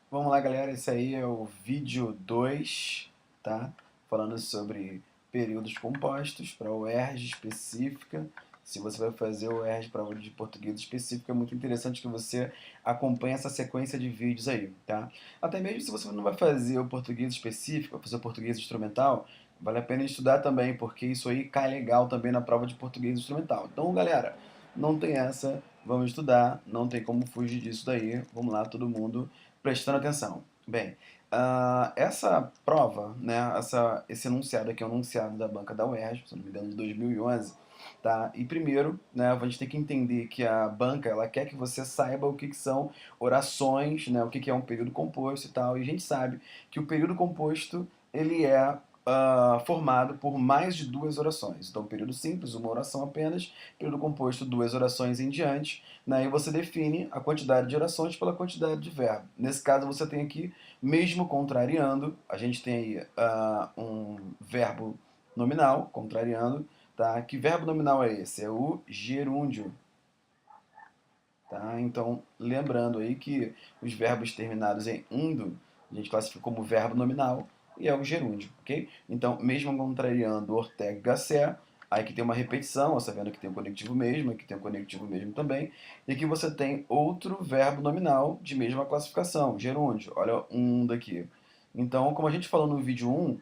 Vamos lá, galera. Esse aí é o vídeo 2, tá? Falando sobre períodos compostos para o UERJ específica. Se você vai fazer o UERJ para de português específico, é muito interessante que você acompanhe essa sequência de vídeos aí, tá? Até mesmo se você não vai fazer o português específico, vai fazer o português instrumental, vale a pena estudar também, porque isso aí cai legal também na prova de português instrumental. Então, galera, não tem essa, vamos estudar, não tem como fugir disso daí. Vamos lá, todo mundo prestando atenção. Bem, essa prova, né, esse enunciado aqui é um enunciado da banca da UERJ, se não me engano, de 2011, tá? E primeiro, né, a gente tem que entender que a banca, ela quer que você saiba o que são orações, né, o que é um período composto e tal, e a gente sabe que o período composto, ele é formado por mais de duas orações. Então, período simples, uma oração apenas, período composto, duas orações em diante, né? E você define a quantidade de orações pela quantidade de verbo. Nesse caso, você tem aqui, mesmo contrariando, a gente tem aí um verbo nominal, contrariando, tá? Que verbo nominal é esse? É o gerúndio, tá? Então, lembrando aí que os verbos terminados em undo, a gente classifica como verbo nominal e é o gerúndio, ok? Então, mesmo contrariando Ortega e Gasset, aí que tem uma repetição, ó, sabendo que tem um conectivo mesmo, aqui tem um conectivo mesmo também, e aqui você tem outro verbo nominal de mesma classificação, gerúndio. Olha um daqui. Então, como a gente falou no vídeo 1,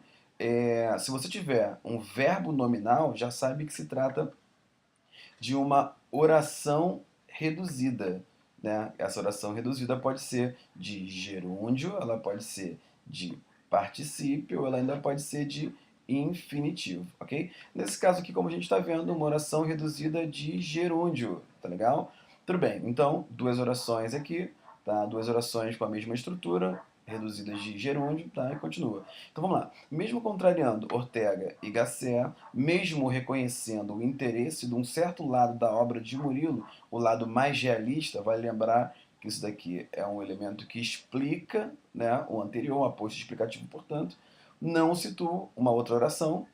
se você tiver um verbo nominal, já sabe que se trata de uma oração reduzida, né? Essa oração reduzida pode ser de gerúndio, ela pode ser de particípio, ela ainda pode ser de infinitivo, ok? Nesse caso aqui, como a gente está vendo, uma oração reduzida de gerúndio, tá legal? Tudo bem, então, duas orações aqui, tá? Duas orações com a mesma estrutura, reduzidas de gerúndio, tá? E continua. Então vamos lá. Mesmo contrariando Ortega e Gasset, mesmo reconhecendo o interesse de um certo lado da obra de Murilo, o lado mais realista, vai lembrar que isso daqui é um elemento que explica, né, o anterior, um aposto explicativo, portanto, não situo uma outra oração,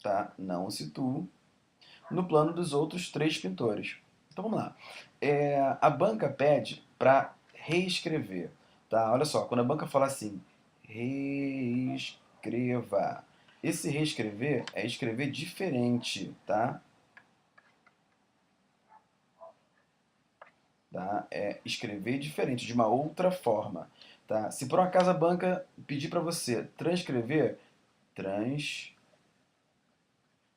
tá? Não situo no plano dos outros três pintores. Então vamos lá. A banca pede para reescrever, tá? Olha só, quando a banca fala assim, reescreva, esse reescrever é escrever diferente, tá? Tá? É escrever diferente, de uma outra forma, tá? Se por um acaso a banca pedir para você transcrever, trans,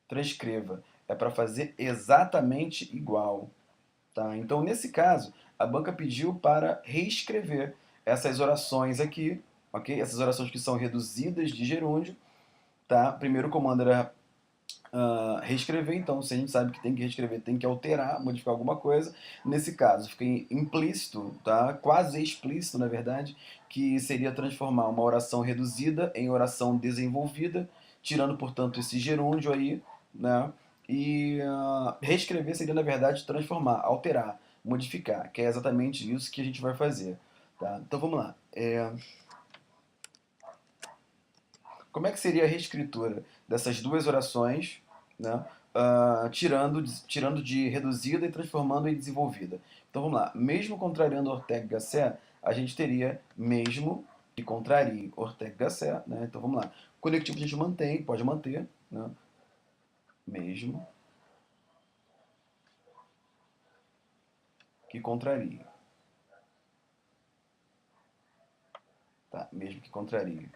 transcreva. É para fazer exatamente igual, tá? Então, nesse caso, a banca pediu para reescrever essas orações aqui, ok? Essas orações que são reduzidas de gerúndio, tá? Primeiro comando era reescrever, então se a gente sabe que tem que reescrever, tem que alterar, modificar alguma coisa. Nesse caso, fica implícito, tá? Quase explícito, na verdade, que seria transformar uma oração reduzida em oração desenvolvida, tirando, portanto, esse gerúndio aí, né? E reescrever seria, na verdade, transformar, alterar, modificar, que é exatamente isso que a gente vai fazer. Tá? Então vamos lá. Como é que seria a reescritura dessas duas orações, né? Tirando de reduzida e transformando em desenvolvida. Então vamos lá. Mesmo contrariando Ortega e Gasset, a gente teria mesmo que contrarie Ortega e Gasset. Né? Então vamos lá. O conectivo a gente mantém, pode manter. Né? Mesmo que contrarie. Tá? Mesmo que contrarie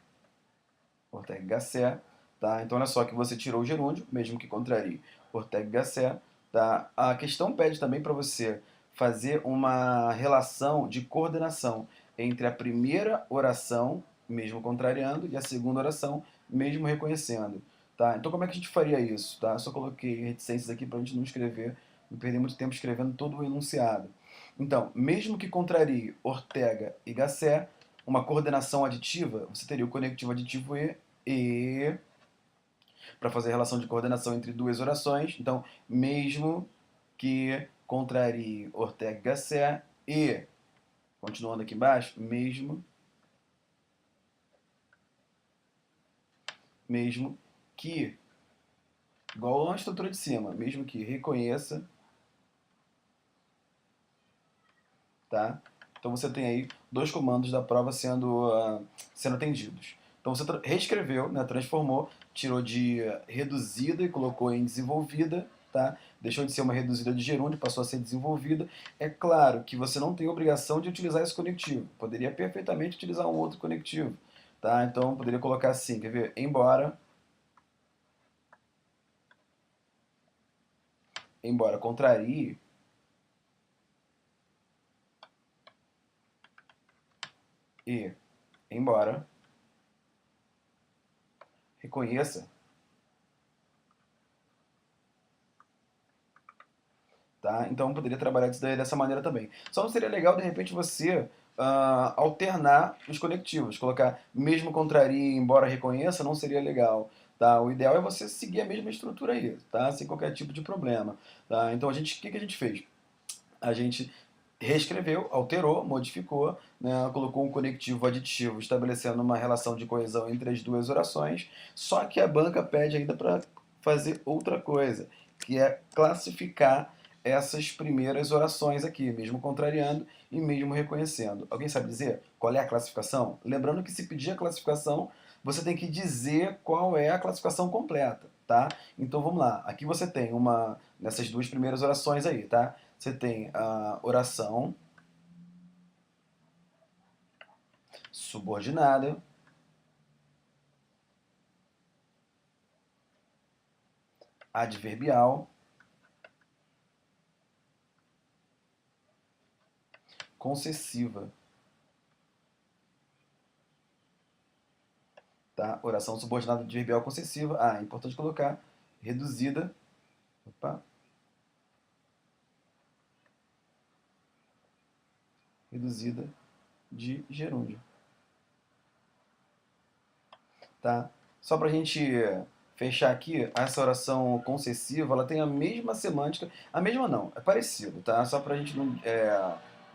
Ortega e Gasset. Tá? Então olha só que você tirou o gerúndio, mesmo que contrarie Ortega e Gasset. Tá? A questão pede também para você fazer uma relação de coordenação entre a primeira oração, mesmo contrariando, e a segunda oração, mesmo reconhecendo. Tá? Então como é que a gente faria isso? Tá? Só coloquei reticências aqui para a gente não escrever, não perder muito tempo escrevendo todo o enunciado. Então, mesmo que contrarie Ortega e Gasset, uma coordenação aditiva, você teria o conectivo aditivo e para fazer a relação de coordenação entre duas orações. Então, mesmo que contrarie Ortega y Gasset e, continuando aqui embaixo, mesmo que, igual a estrutura de cima, mesmo que reconheça, tá? Então você tem aí dois comandos da prova sendo atendidos. Então você reescreveu, né, transformou, tirou de reduzida e colocou em desenvolvida, tá? Deixou de ser uma reduzida de gerúndio, passou a ser desenvolvida. É claro que você não tem obrigação de utilizar esse conectivo. Poderia perfeitamente utilizar um outro conectivo, tá? Então poderia colocar assim, quer ver? Embora contrarie, e embora reconheça, tá? Então poderia trabalhar isso daí dessa maneira também. Só não seria legal, de repente, você alternar os conectivos. Colocar mesmo contraria, embora reconheça, não seria legal. Tá? O ideal é você seguir a mesma estrutura aí, tá? Sem qualquer tipo de problema. Tá? Então, o que a gente fez? A gente reescreveu, alterou, modificou, né, colocou um conectivo aditivo estabelecendo uma relação de coesão entre as duas orações, só que a banca pede ainda para fazer outra coisa, que é classificar essas primeiras orações aqui, mesmo contrariando e mesmo reconhecendo. Alguém sabe dizer qual é a classificação? Lembrando que se pedir a classificação, você tem que dizer qual é a classificação completa, tá? Então vamos lá. Aqui você tem nessas duas primeiras orações aí, tá? Você tem a oração subordinada, adverbial, concessiva. Tá? Oração subordinada adverbial concessiva. Ah, é importante colocar reduzida. Opa, reduzida de gerúndio. Tá? Só para a gente fechar aqui, essa oração concessiva, ela tem a mesma semântica, a mesma não, é parecido, tá? Só para a gente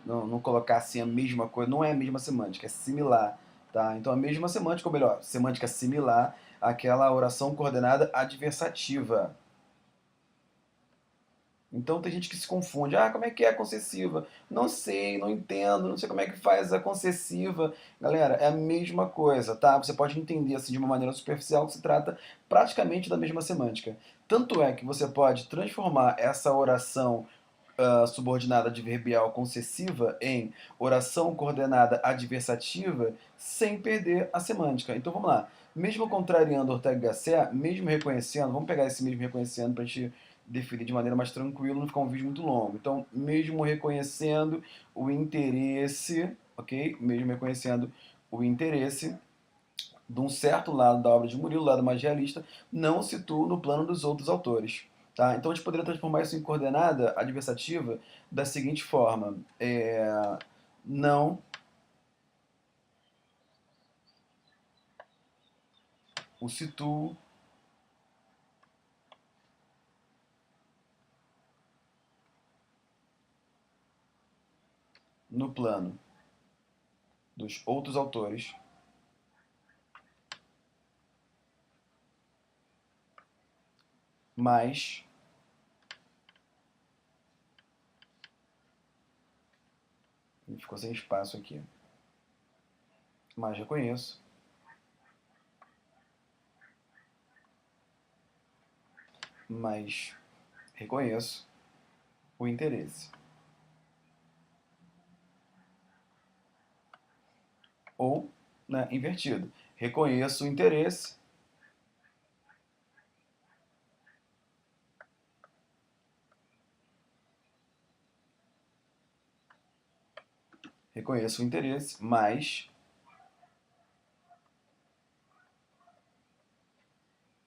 não colocar assim a mesma coisa, não é a mesma semântica, é similar, tá? Então a mesma semântica, ou melhor, semântica similar àquela oração coordenada adversativa. Então tem gente que se confunde. Ah, como é que é a concessiva? Não sei, não entendo, não sei como é que faz a concessiva. Galera, é a mesma coisa, tá? Você pode entender assim de uma maneira superficial que se trata praticamente da mesma semântica. Tanto é que você pode transformar essa oração subordinada adverbial concessiva em oração coordenada adversativa sem perder a semântica. Então vamos lá. Mesmo contrariando Ortega y Gasset, mesmo reconhecendo, vamos pegar esse mesmo reconhecendo para a gente definir de maneira mais tranquila, não ficar um vídeo muito longo. Então, mesmo reconhecendo o interesse, ok? Mesmo reconhecendo o interesse de um certo lado da obra de Murilo, o lado mais realista, não situa no plano dos outros autores. Tá? Então a gente poderia transformar isso em coordenada adversativa da seguinte forma: não o situo no plano dos outros autores, mas ficou sem espaço aqui. Mas reconheço. Mas reconheço o interesse. Ou, né, invertido. Reconheço o interesse. Reconheço o interesse, mas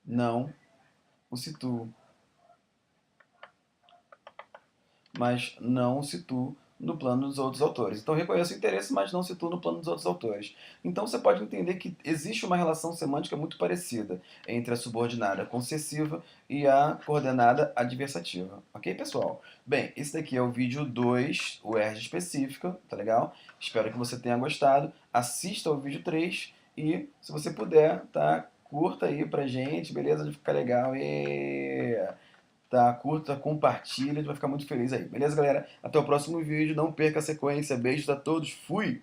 não o situo. Mas não o situo no plano dos outros autores. Então, reconheço o interesse, mas não situo no plano dos outros autores. Então, você pode entender que existe uma relação semântica muito parecida entre a subordinada concessiva e a coordenada adversativa. Ok, pessoal? Bem, esse daqui é o vídeo 2, o ERG específica, tá legal? Espero que você tenha gostado. Assista ao vídeo 3 e, se você puder, tá, curta aí pra gente, beleza? De ficar legal. E tá? Curta, compartilha, a gente vai ficar muito feliz aí. Beleza, galera? Até o próximo vídeo, não perca a sequência. Beijos a todos, fui!